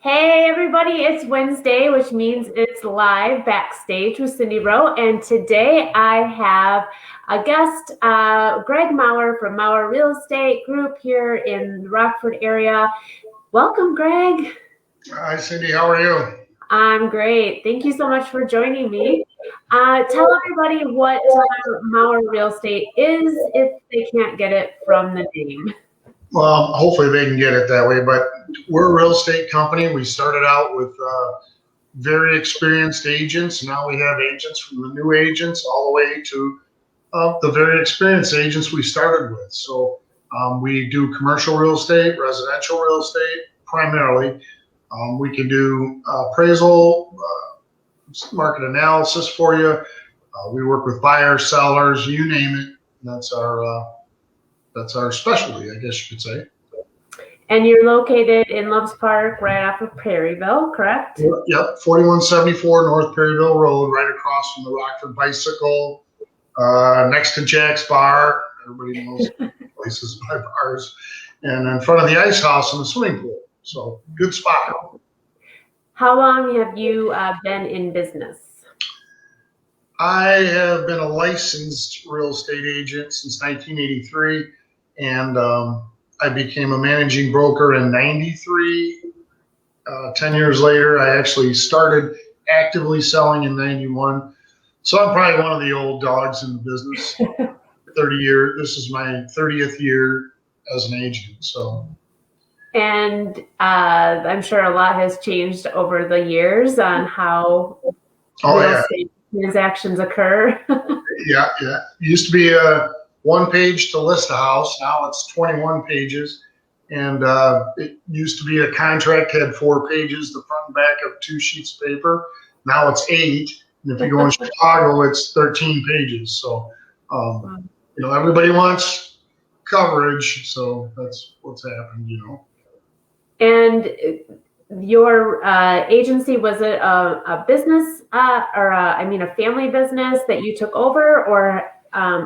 Hey everybody, it's Wednesday, which means it's live backstage with Cindy Rowe. And today I have a guest, Greg Maurer from Maurer Real Estate Group here in the Rockford area. Welcome, Greg. Hi, Cindy. How are you? I'm great. Thank you so much for joining me. Tell everybody what Maurer Real Estate is if they can't get it from the name. Well, hopefully they can get it that way, but we're a real estate company. We started out with very experienced agents. Now we have agents from the new agents all the way to the very experienced agents we started with. So we do commercial real estate, residential real estate primarily. We can do appraisal, market analysis for you. We work with buyers, sellers, you name it. That's our specialty, I guess you could say. And you're located in Loves Park, right off of Prairieville, correct? Yep, 4174 North Perryville Road, right across from the Rockford Bicycle, next to Jack's Bar. Everybody knows places by bars. And in front of the ice house and the swimming pool. So good spot. How long have you been in business? I have been a licensed real estate agent since 1983, and I became a managing broker in 93. 10 years later, I actually started actively selling in 91. So I'm probably one of the old dogs in the business. 30 years. This is my 30th year as an agent. So. And I'm sure a lot has changed over the years on how real estate transactions occur. Yeah. It used to be one page to list a house. Now it's 21 pages. And it used to be a contract had 4 pages, the front and back of 2 sheets of paper. Now it's 8. And if you go in Chicago, it's 13 pages. So, everybody wants coverage. So that's what's happened, And your agency, was it a business a family business that you took over, or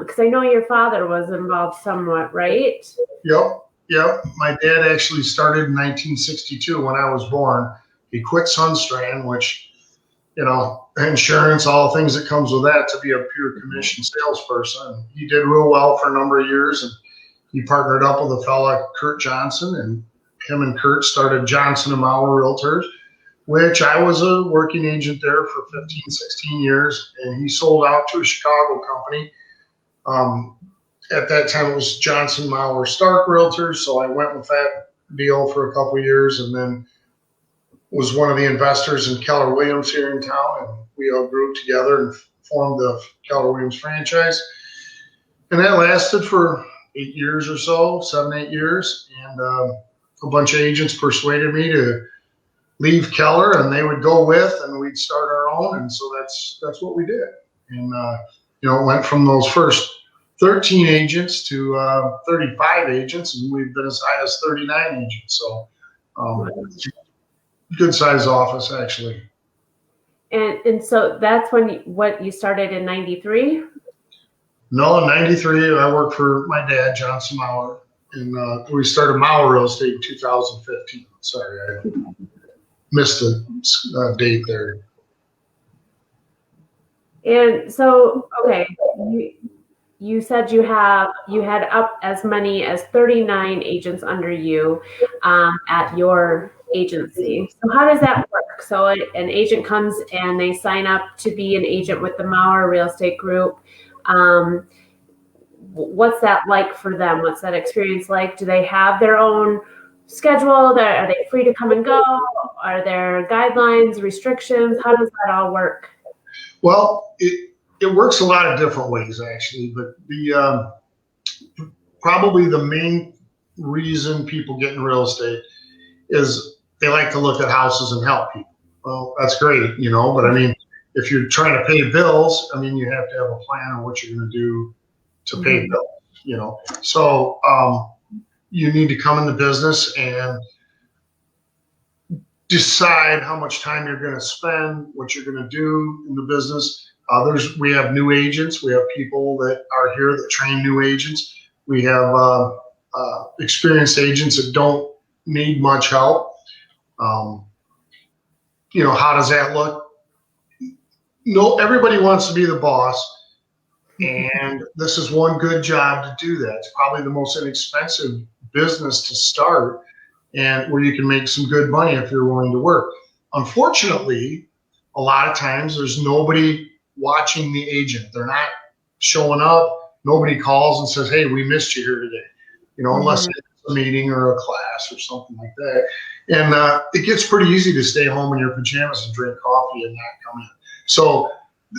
because I know your father was involved somewhat, right? Yep. My dad actually started in 1962 when I was born. He quit Sunstrand, which, insurance, all the things that comes with that, to be a pure commission salesperson. He did real well for a number of years, and he partnered up with a fella, Kurt Johnson, and him and Kurt started Johnson and Maurer Realtors, which I was a working agent there for 15, 16 years, and he sold out to a Chicago company. At that time, it was Johnson, Maurer, Stark Realtors, so I went with that deal for a couple of years, and then was one of the investors in Keller Williams here in town, and we all grew together and formed the Keller Williams franchise. And that lasted for 8 years or so, 7, 8 years, and a bunch of agents persuaded me to leave Keller, and they would go with, and we'd start our own, and so that's what we did. And it went from those first 13 agents to 35 agents, and we've been as high as 39 agents. So good size office, actually. And so that's what you started in 93? No, in 93, I worked for my dad, Johnson Maurer, and we started Maurer Real Estate in 2015. Sorry, I missed the date there. And so, okay, you said you had up as many as 39 agents under you at your agency. So how does that work? So an agent comes and they sign up to be an agent with the Maurer Real Estate Group. What's that like for them? What's that experience like? Do they have their own schedule? Are they free to come and go? Are there guidelines, restrictions? How does that all work? Well, it works a lot of different ways, actually, but probably the main reason people get in real estate is they like to look at houses and help people. Well, that's great, but I mean, if you're trying to pay bills, I mean, you have to have a plan on what you're going to do to pay bills, So you need to come in the business and decide how much time you're going to spend, what you're going to do in the business. We have new agents. We have people that are here that train new agents. We have experienced agents that don't need much help. how does that look? No, everybody wants to be the boss. And this is one good job to do that. It's probably the most inexpensive business to start and where you can make some good money if you're willing to work. Unfortunately, a lot of times there's nobody watching the agent. They're not showing up. Nobody calls and says, hey, we missed you here today, unless it's a meeting or a class or something like that. And it gets pretty easy to stay home in your pajamas and drink coffee and not come in. So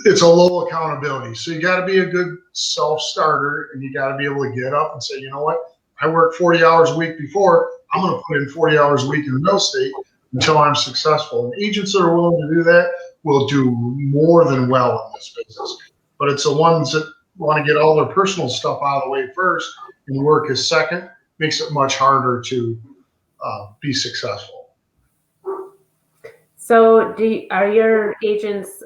it's a low accountability. So you got to be a good self-starter, and you got to be able to get up and say, you know what? I worked 40 hours a week before. I'm going to put in 40 hours a week in real estate until I'm successful. And agents that are willing to do that will do more than well in this business. But it's the ones that want to get all their personal stuff out of the way first and work as second, makes it much harder to be successful. So are your agents,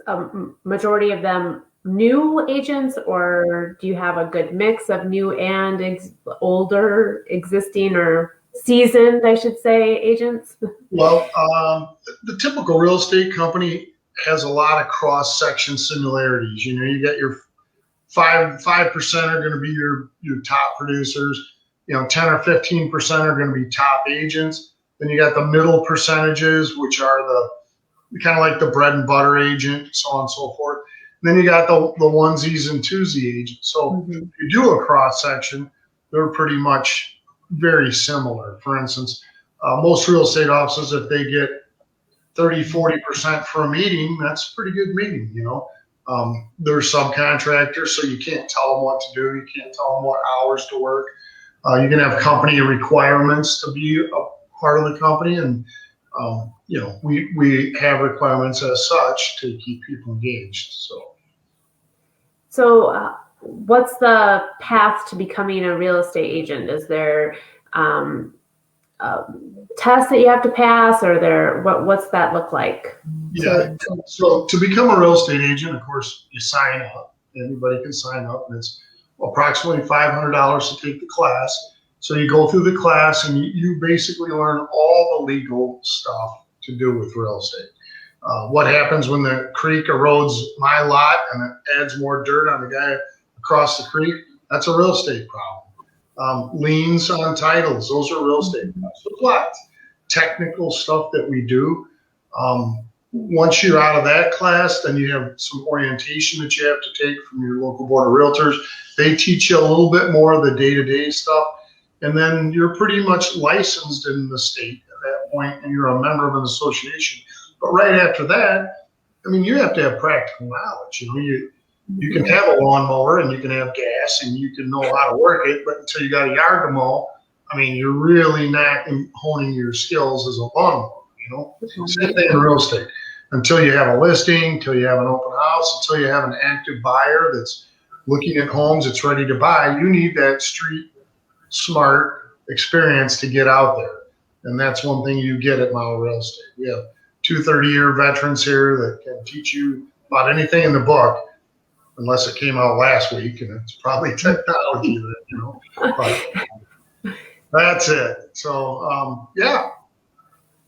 majority of them new agents, or do you have a good mix of new and older, existing, or seasoned, I should say, agents? Well, the typical real estate company has a lot of cross-section similarities. You got your 5% are going to be your top producers. 10 or 15% are going to be top agents. Then you got the middle percentages, which are the kind of like the bread and butter agent, so on and so forth. And then you got the onesies and twosie agents. So if you do a cross section, they're pretty much very similar. For instance, most real estate offices, if they get 30-40% for a meeting, that's a pretty good meeting. They're subcontractors, so you can't tell them what to do. You can't tell them what hours to work. You can have company requirements to be a part of the company, and we have requirements as such to keep people engaged. So what's the path to becoming a real estate agent? Is there tests that you have to pass, or what's that look like? Yeah. So to become a real estate agent, of course, you sign up. Anybody can sign up, and it's approximately $500 to take the class. So you go through the class, and you basically learn all the legal stuff to do with real estate. What happens when the creek erodes my lot and it adds more dirt on the guy across the creek? That's a real estate problem. Liens on titles, those are real estate problems. So a lot of technical stuff that we do. Once you're out of that class, then you have some orientation that you have to take from your local board of realtors. They teach you a little bit more of the day-to-day stuff. And then you're pretty much licensed in the state at that point, and you're a member of an association. But right after that, you have to have practical knowledge. You can have a lawnmower, and you can have gas, and you can know how to work it, but until you got a yard to mow, you're really not honing your skills as a lawnmower. Same thing in real estate. Until you have a listing, until you have an open house, until you have an active buyer that's looking at homes that's ready to buy, you need that street smart experience to get out there. And that's one thing you get at Maurer Real Estate. We have 2 30-year veterans here that can teach you about anything in the book, unless it came out last week, and it's probably technology that, but that's it. So, yeah.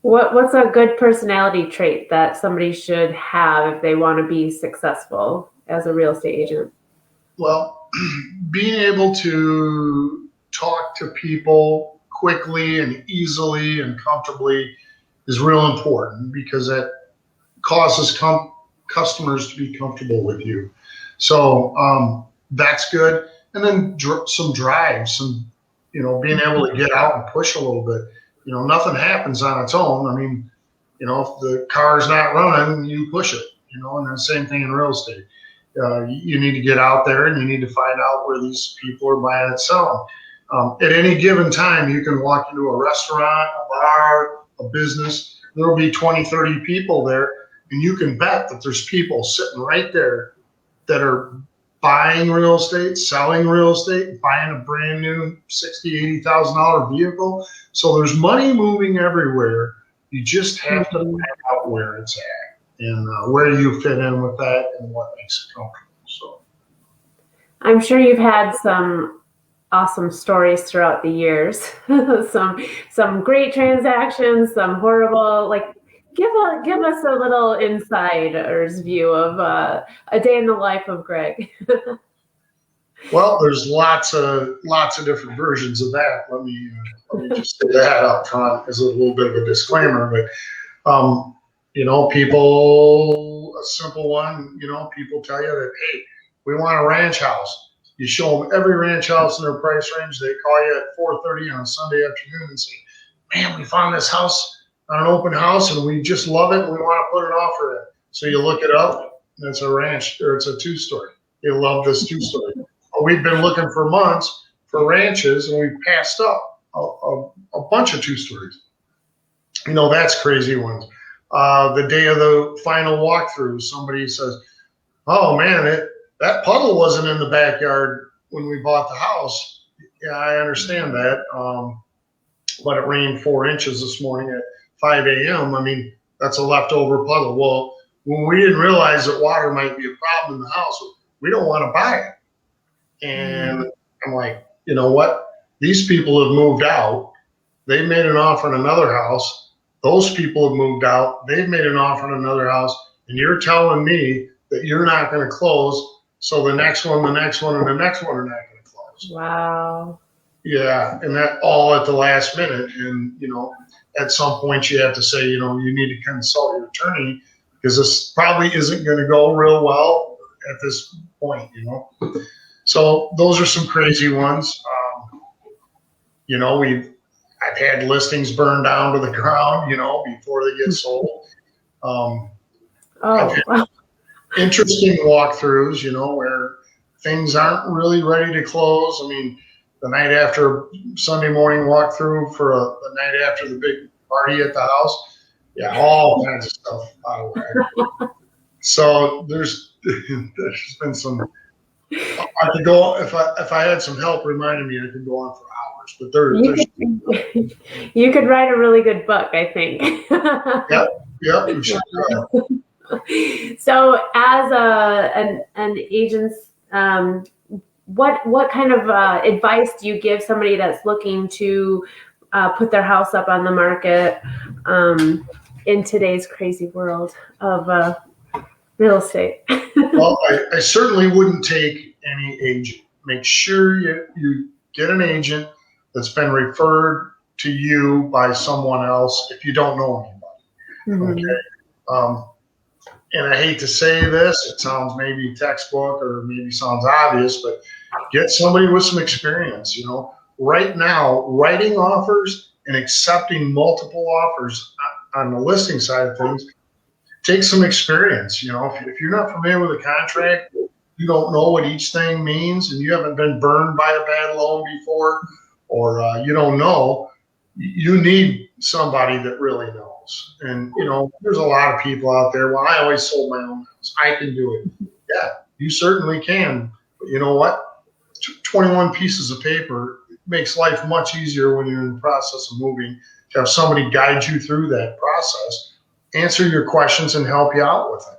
What's a good personality trait that somebody should have if they want to be successful as a real estate agent? Well, being able to talk to people quickly and easily and comfortably is real important, because that causes customers to be comfortable with you. So that's good. And then some drive, being able to get out and push a little bit. Nothing happens on its own. If the car's not running, you push it, and then same thing in real estate. You need to get out there, and you need to find out where these people are buying and selling. At any given time, you can walk into a restaurant, a bar, a business. There will be 20, 30 people there, and you can bet that there's people sitting right there that are buying real estate, selling real estate, buying a brand new $60,000, $80,000 vehicle. So there's money moving everywhere. You just have to find out where it's at and where you fit in with that and what makes it comfortable. So I'm sure you've had some awesome stories throughout the years. some great transactions, some horrible. Give us a little insider's view of a day in the life of Greg. Well, there's lots of different versions of that. Let me just say that up front as a little bit of a disclaimer. But people, a simple one, people tell you that, hey, we want a ranch house. You show them every ranch house in their price range. They call you at 4:30 on a Sunday afternoon and say, man, we found this house on an open house and we just love it and we want to put an offer in. So you look it up, and it's a ranch, or it's a 2-story. They love this 2-story. We've been looking for months for ranches, and we've passed up a bunch of 2-stories. That's crazy ones. The day of the final walkthrough, somebody says, oh man, that puddle wasn't in the backyard when we bought the house. Yeah, I understand that. But it rained 4 inches this morning at 5 a.m. I mean, that's a leftover puddle. Well, when we didn't realize that water might be a problem in the house, we don't want to buy it. And I'm like, you know what? These people have moved out. They've made an offer on another house. Those people have moved out. They've made an offer on another house. And you're telling me that you're not going to close. So the next one, and the next one are not going to close. Wow. Yeah. And that all at the last minute. And, at some point you have to say, you need to consult your attorney because this probably isn't going to go real well at this point, So those are some crazy ones. I've had listings burned down to the ground, before they get sold. I've had interesting walkthroughs, where things aren't really ready to close. I mean, the night after Sunday morning walkthrough for the night after the big party at the house, yeah, all kinds of stuff out of whack. So there's been some. I could go if I had some help reminding me. I could go on for hours, but there's you could write a really good book, I think. Yep, you should. So, as an agent, what kind of advice do you give somebody that's looking to put their house up on the market in today's crazy world of real estate? Well, I certainly wouldn't take any agent. Make sure you get an agent that's been referred to you by someone else if you don't know anybody. Okay. And I hate to say this, it sounds maybe textbook or maybe sounds obvious, but get somebody with some experience. Right now, writing offers and accepting multiple offers on the listing side of things takes some experience. If you're not familiar with a contract, you don't know what each thing means, and you haven't been burned by a bad loan before, or you don't know, you need somebody that really knows. And, there's a lot of people out there. Well, I always sold my own house. I can do it. Yeah, you certainly can. But you know what? 21 pieces of paper makes life much easier when you're in the process of moving, to have somebody guide you through that process, answer your questions, and help you out with it.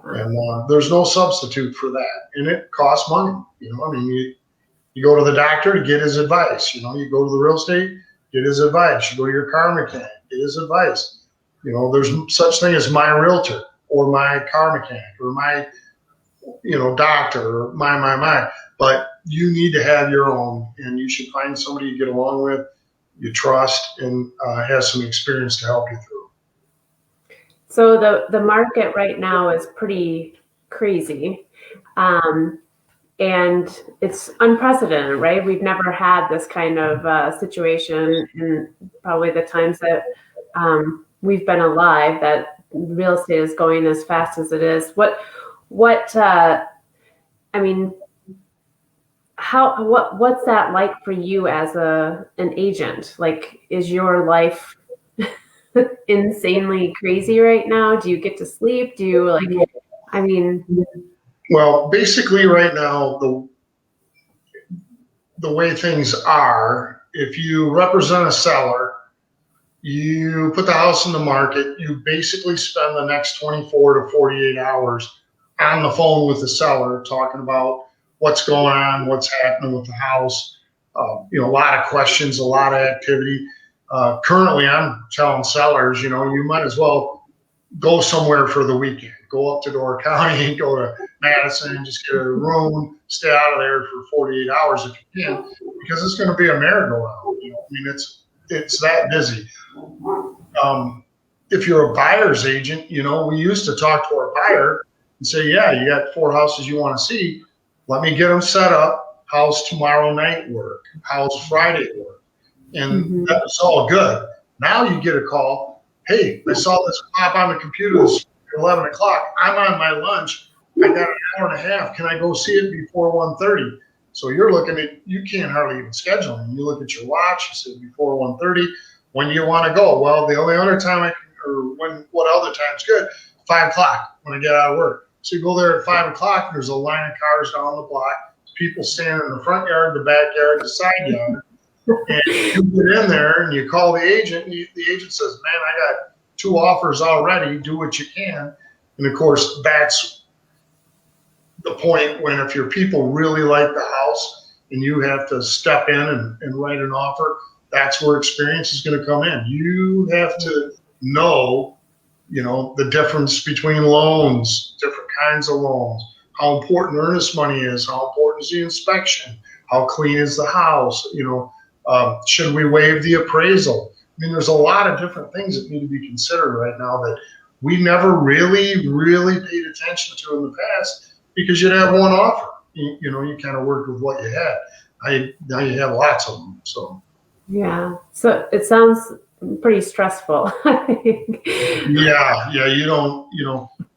And there's no substitute for that. And it costs money. You go to the doctor to get his advice. You go to the real estate, get his advice. You go to your car mechanic, get his advice. There's such thing as my realtor or my car mechanic or my, doctor or my. But you need to have your own, and you should find somebody you get along with, you trust, and has some experience to help you through. So the market right now is pretty crazy. And it's unprecedented, right? We've never had this kind of situation in probably the times that we've been alive, that real estate is going as fast as it is. What's that like for you as an agent? Like, is your life insanely crazy right now? Do you get to sleep? Well, basically right now, the way things are, if you represent a seller, you put the house in the market, you basically spend the next 24 to 48 hours on the phone with the seller talking about what's going on, what's happening with the house, a lot of questions, a lot of activity. Currently, I'm telling sellers, you might as well go somewhere for the weekend. Go up to Door County, go to Madison, and just get a room, stay out of there for 48 hours if you can, because it's going to be a merry-go-round. I mean, it's that busy. If you're a buyer's agent, we used to talk to our buyer and say, yeah, you got 4 houses you want to see. Let me get them set up. How's tomorrow night work? How's Friday work? And that was all good. Now you get a call. Hey, I saw this pop on the computer at 11 o'clock. I'm on my lunch. I got an hour and a half. Can I go see it before 1:30? So you're looking at, you can't hardly even schedule them. You look at your watch, you say before 1:30. When do you want to go? Well, the only other time what other time's good? 5 o'clock when I get out of work. So you go there at 5 o'clock, there's a line of cars down the block, people standing in the front yard, the backyard, the side yard. And you get in there and you call the agent, and the agent says, man, I got 2 offers already, do what you can. And of course, that's the point when if your people really like the house and you have to step in and write an offer, that's where experience is going to come in. You have to know, the difference between loans, different kinds of loans, how important earnest money is, how important is the inspection, how clean is the house, should we waive the appraisal? I mean, there's a lot of different things that need to be considered right now that we never really, really paid attention to in the past because you'd have one offer. You kind of worked with what you had. Now you have lots of them. So. Yeah. So it sounds pretty stressful. Yeah. You don't,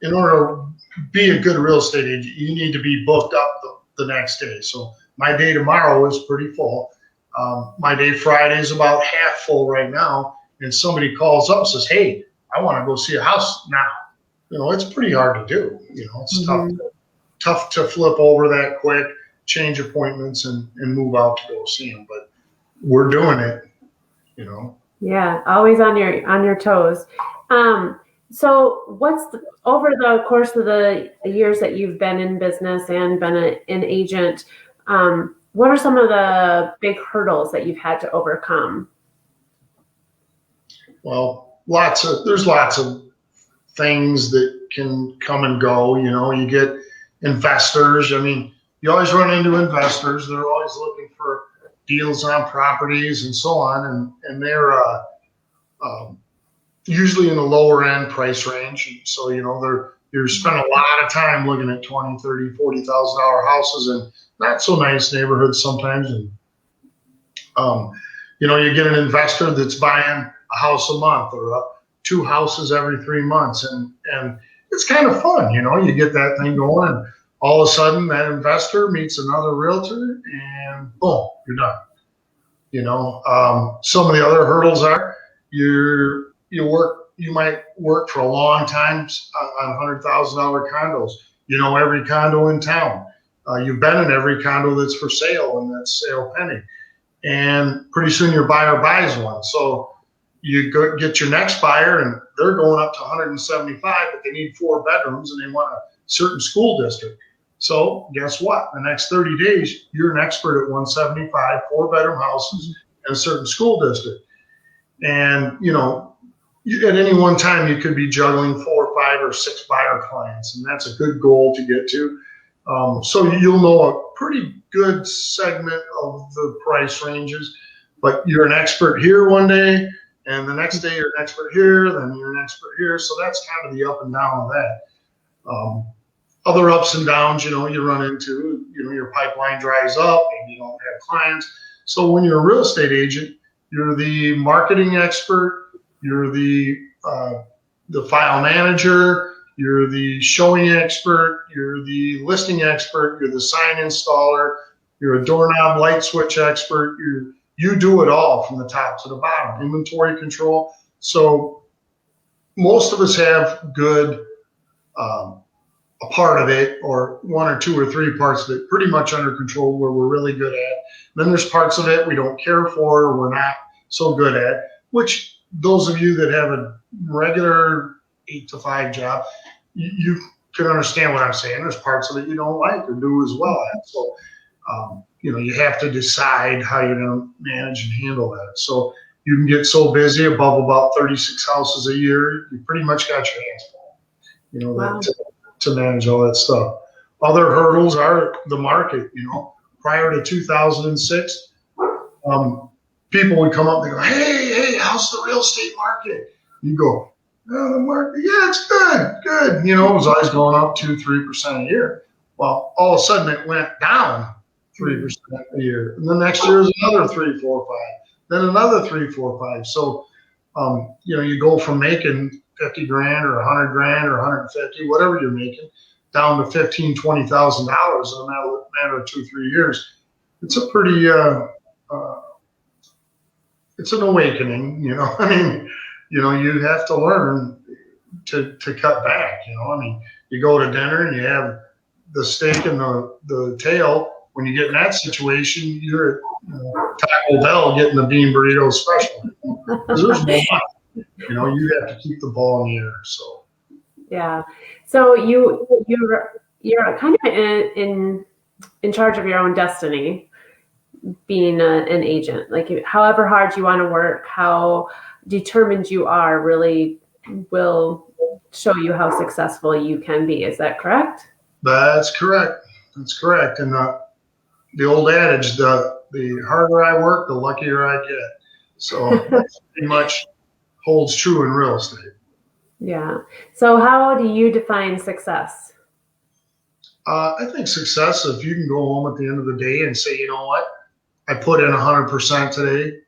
in order to be a good real estate agent, you need to be booked up the next day. So my day tomorrow is pretty full. My day Friday is about half full right now. And somebody calls up and says, hey, I want to go see a house now. It's pretty hard to do. It's tough to flip over that quick, change appointments and move out to go see them. But we're doing it, Yeah, always on your toes. So over the course of the years that you've been in business and been an agent, what are some of the big hurdles that you've had to overcome? Well, there's lots of things that can come and go. You get investors. I mean, you always run into investors. They're always looking for deals on properties and so on. And they're usually in the lower end price range. So, you're spending a lot of time looking at $20,000, $30,000, $40,000 houses in not so nice neighborhoods sometimes. And, you get an investor that's buying a house a month or 2 houses every 3 months. And it's kind of fun, you get that thing going. And all of a sudden that investor meets another realtor and boom, you're done. Some of the other hurdles are you might work for a long time on $100,000 condos. Every condo in town. You've been in every condo that's for sale and that's sale pending. And pretty soon your buyer buys one. So you go get your next buyer and they're going up to 175, but they need 4 bedrooms and they want a certain school district. So guess what? The next 30 days, you're an expert at 175, 4-bedroom houses in a certain school district. And, at any one time, you could be juggling 4, 5, or 6 buyer clients. And that's a good goal to get to. So you'll know a pretty good segment of the price ranges, but you're an expert here one day, and the next day you're an expert here, then you're an expert here. So that's kind of the up and down of that. Other ups and downs, you run into, your pipeline dries up and you don't have clients. So when you're a real estate agent, you're the marketing expert, you're the file manager, you're the showing expert, you're the listing expert, you're the sign installer, you're a doorknob light switch expert. You do it all from the top to the bottom, inventory control. So most of us have good a part of it, or 1 or 2 or 3 parts of it pretty much under control where we're really good at. Then there's parts of it we don't care for or we're not so good at, which those of you that have a regular 8 to 5 job, you can understand what I'm saying. There's parts of it you don't like or do as well at. So, you have to decide how you're going to manage and handle that. So you can get so busy above about 36 houses a year, you pretty much got your hands full, Wow. to manage all that stuff. Other hurdles are the market. Prior to 2006, people would come up and they go, hey, how's the real estate market? You go, oh, the market, yeah, it's good. It was always going up 2-3% a year. Well, all of a sudden it went down 3% a year. And the next year is another 3, 4, 5. Then another 3, 4, 5. So, you go from making 50 grand or 100 grand or 150, whatever you're making, down to $15,000, $20,000 in a matter of 2-3 years. It's a pretty, it's an awakening, I mean, you have to learn to cut back, I mean, you go to dinner and you have the steak and the tail. When you get in that situation, you're at Taco Bell getting the bean burrito special. Because there's no money. You have to keep the ball in the air. So. Yeah. So you're kind of in charge of your own destiny, being an agent. Like, however hard you want to work, how determined you are, really will show you how successful you can be. Is that correct? That's correct. And the old adage, the harder I work, the luckier I get. So that pretty much holds true in real estate. Yeah. So how do you define success? I think success, if you can go home at the end of the day and say, you know what, I put in 100% today,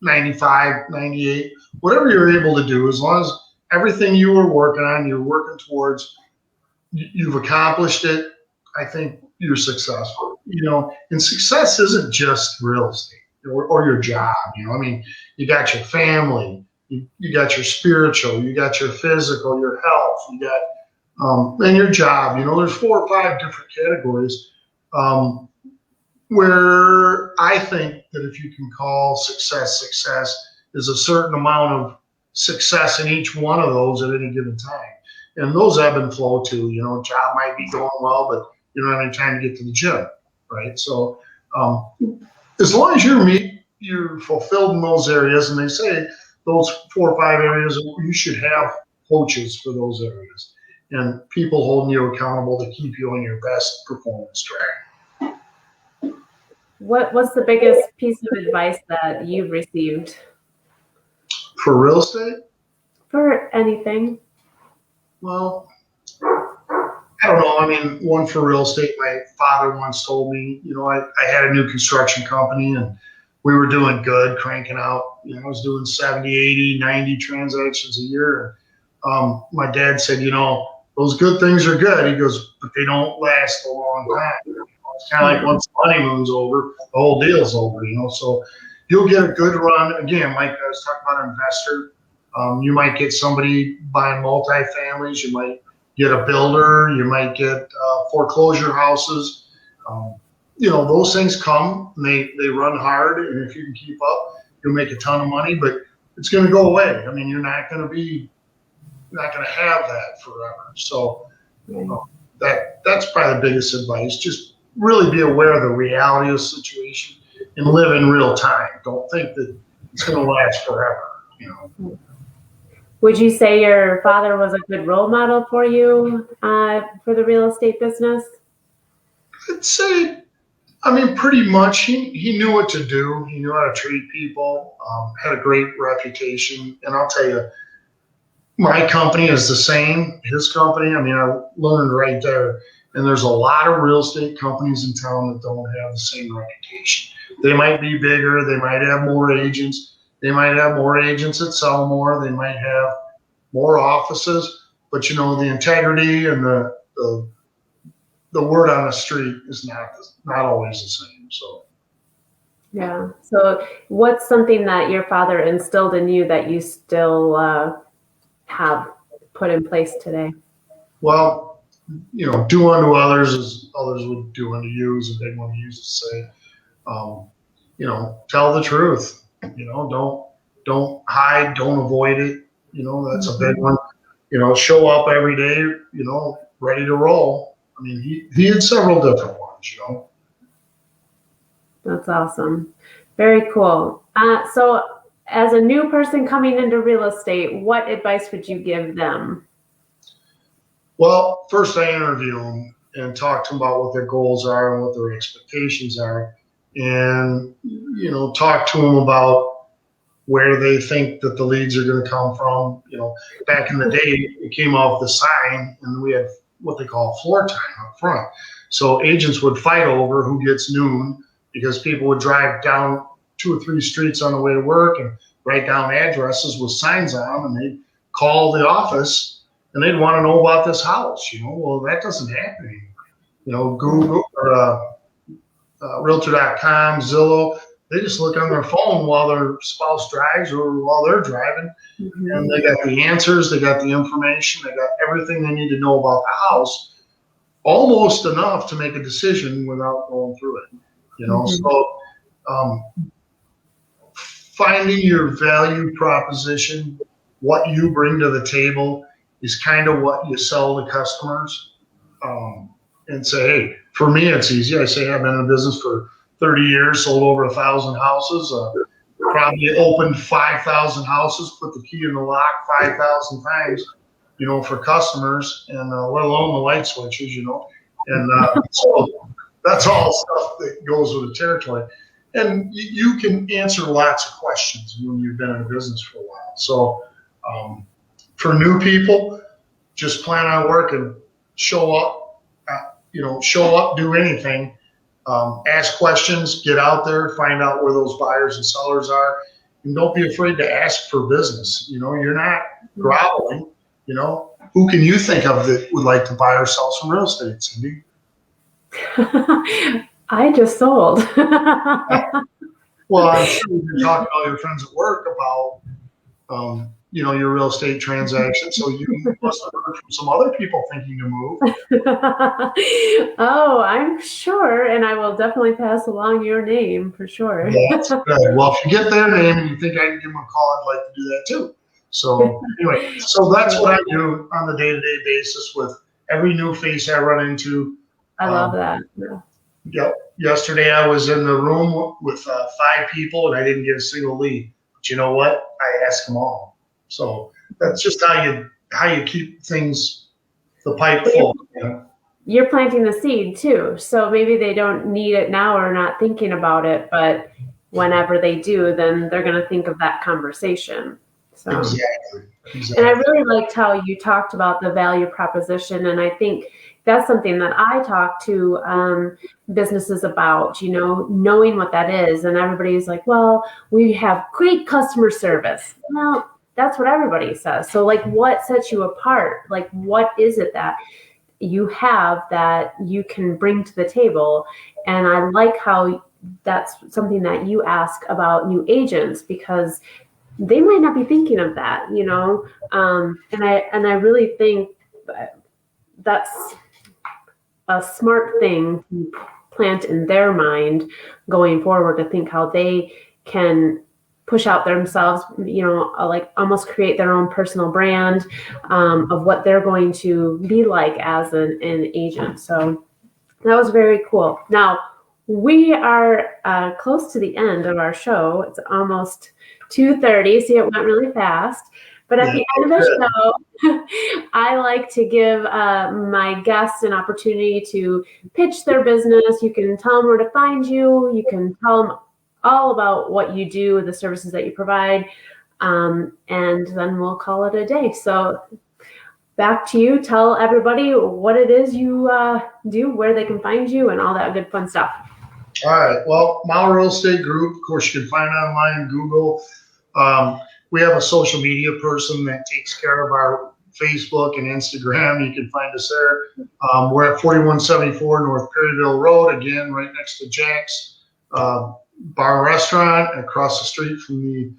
95, 98, whatever you're able to do, as long as everything you were working on, you're working towards, you've accomplished it, I think you're successful. And success isn't just real estate or your job. I mean, you got your family, you got your spiritual, you got your physical, your health, you got and your job. There's 4 or 5 different categories where I think that if you can call success is a certain amount of success in each one of those at any given time. And those ebb and flow too. Job might be going well, but you don't have any time to get to the gym, right? So as long as you're fulfilled in those areas, and they say those 4 or 5 areas, you should have coaches for those areas and people holding you accountable to keep you on your best performance track. What's the biggest piece of advice that you've received? For real estate? For anything. Well, I don't know. I mean, one for real estate, my father once told me, I had a new construction company and we were doing good, cranking out, I was doing 70, 80, 90 transactions a year. My dad said, those good things are good. He goes, but they don't last a long time. It's kind of like once the honeymoon's over, the whole deal's over, So you'll get a good run. Again, like I was talking about, an investor. You might get somebody buying multifamilies. You might get a builder. You might get foreclosure houses. Those things come and they run hard. And if you can keep up, you'll make a ton of money. But it's going to go away. I mean, you're not going to have that forever. So that's probably the biggest advice. Just really be aware of the reality of the situation and live in real time. Don't think that it's going to last forever. Would you say your father was a good role model for you for the real estate business? I'd say, pretty much. He knew what to do. He knew how to treat people, had a great reputation. And I'll tell you, my company is the same. His company, I learned right there. And there's a lot of real estate companies in town that don't have the same reputation. They might be bigger. They might have more agents. They might have more agents that sell more. They might have more offices. But, the integrity and the word on the street is not always the same. So. Yeah. So what's something that your father instilled in you that you still have put in place today? Well, do unto others as others would do unto you is a big one he used to say. Tell the truth. Don't hide, don't avoid it. That's a big one. Show up every day, ready to roll. He had several different ones, That's awesome. Very cool. So as a new person coming into real estate, what advice would you give them? Well, first I interview them and talk to them about what their goals are and what their expectations are, and talk to them about where they think that the leads are going to come from. Back in the day, it came off the sign, and we had what they call floor time up front. So agents would fight over who gets noon because people would drive down 2 or 3 streets on the way to work and write down addresses with signs on them, and they'd call the office and they'd want to know about this house. Well, that doesn't happen anymore. Google or Realtor.com, Zillow, they just look on their phone while their spouse drives or while they're driving, and they got the answers, they got the information, they got everything they need to know about the house, almost enough to make a decision without going through it. So finding your value proposition, what you bring to the table, is kind of what you sell to customers. And say, hey, for me, it's easy. I say I've been in business for 30 years, sold over 1,000 houses, probably opened 5,000 houses, put the key in the lock 5,000 times, for customers, and let alone the light switches, and so that's all stuff that goes with the territory. And you can answer lots of questions when you've been in business for a while. So for new people, just plan on working, show up, do anything. Ask questions, get out there, find out where those buyers and sellers are, and don't be afraid to ask for business. You're not groveling. Who can you think of that would like to buy or sell some real estate, Cindy? I just sold. Well, I'm sure you've been talking to all your friends at work about, your real estate transaction. So you must have heard from some other people thinking to move. Oh, I'm sure. And I will definitely pass along your name for sure. Yeah, that's good. Well, if you get their name and you think I can give them a call, I'd like to do that too. So anyway, so that's what I do on the day-to-day basis with every new face I run into. I love that. Yep. Yesterday I was in the room with 5 people and I didn't get a single lead. But you know what? I asked them all. So that's just how you keep things, the pipe full. You're planting the seed too. So maybe they don't need it now or not thinking about it, but whenever they do, then they're going to think of that conversation. So. Exactly. And I really liked how you talked about the value proposition. And I think that's something that I talk to businesses about, knowing what that is. And everybody's like, well, we have great customer service. Well, that's what everybody says. So what sets you apart? What is it that you have that you can bring to the table? And I like how that's something that you ask about new agents, because they might not be thinking of that, and I really think that's a smart thing to plant in their mind going forward, to think how they can push out themselves, almost create their own personal brand of what they're going to be like as an agent. So that was very cool. Now, we are close to the end of our show. It's almost 2:30, so it went really fast. But at the end of the show, I like to give my guests an opportunity to pitch their business. You can tell them where to find you. You can tell them all about what you do, the services that you provide, and then we'll call it a day. So back to you. Tell everybody what it is you do, where they can find you, and all that good fun stuff. All right. Well, Maurer Real Estate Group, of course, you can find it online, Google. We have a social media person that takes care of our Facebook and Instagram. You can find us there. We're at 4174 North Perryville Road, again, right next to Jack's Bar and Restaurant, across the street from the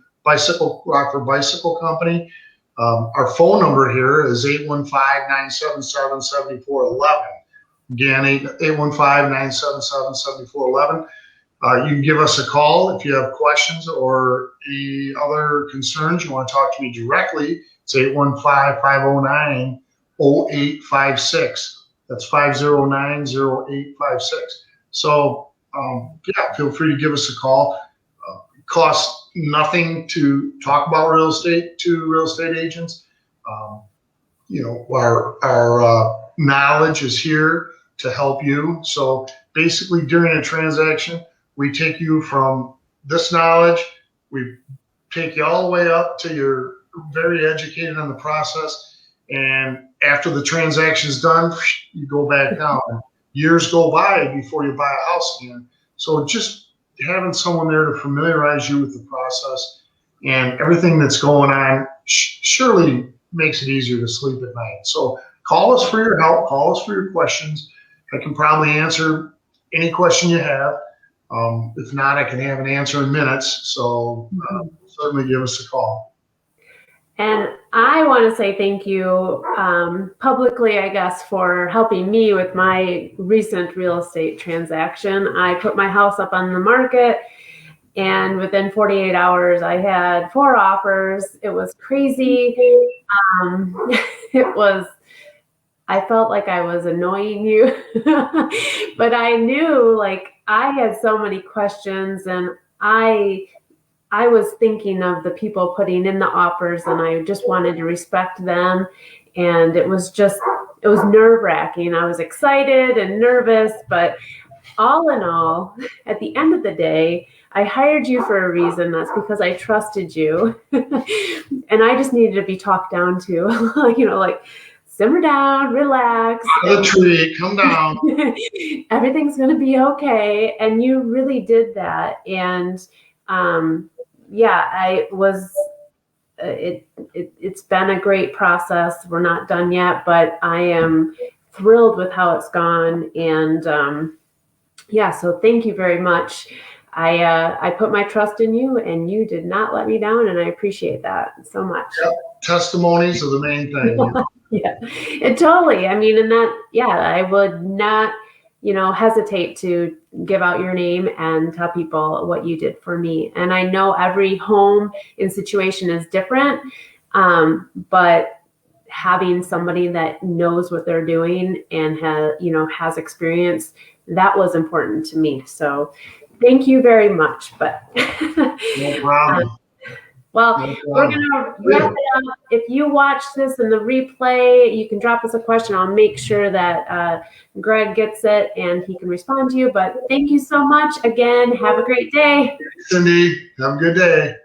Rockford Bicycle Company. Our phone number here is 815-977-7411. Again, 815-977-7411. You can give us a call if you have questions or any other concerns. You want to talk to me directly. It's 815-509-0856. That's 509-0856. So, feel free to give us a call. It costs nothing to talk about real estate to real estate agents. Um, our knowledge is here to help you. So basically, during a transaction, we take you from this knowledge, we take you all the way up to you're very educated on the process. And after the transaction is done, you go back down. Years go by before you buy a house again. So just having someone there to familiarize you with the process and everything that's going on surely makes it easier to sleep at night. So call us for your help. Call us for your questions. I can probably answer any question you have. If not, I can have an answer in minutes. So certainly give us a call. And I want to say thank you publicly, I guess, for helping me with my recent real estate transaction. I put my house up on the market, and within 48 hours, I had 4 offers. It was crazy. I felt like I was annoying you, but I knew like I had so many questions, and I was thinking of the people putting in the offers, and I just wanted to respect them. And it was nerve-wracking. I was excited and nervous, but all in all, at the end of the day, I hired you for a reason. That's because I trusted you. And I just needed to be talked down to, like simmer down, relax. The tree, come down. Everything's going to be okay. And you really did that. And it's been a great process. We're not done yet, but I am thrilled with how it's gone. And so thank you very much. I put my trust in you, and you did not let me down, and I appreciate that so much. Yep. Testimonies are the main thing. Yeah, it totally. I mean, and I would not, hesitate to give out your name and tell people what you did for me. And I know every home and situation is different, but having somebody that knows what they're doing and has experience, that was important to me. So thank you very much. But no problem. Well, we're going to wrap it up. If you watch this in the replay, you can drop us a question. I'll make sure that Greg gets it and he can respond to you. But thank you so much. Again, have a great day. Cindy, have a good day.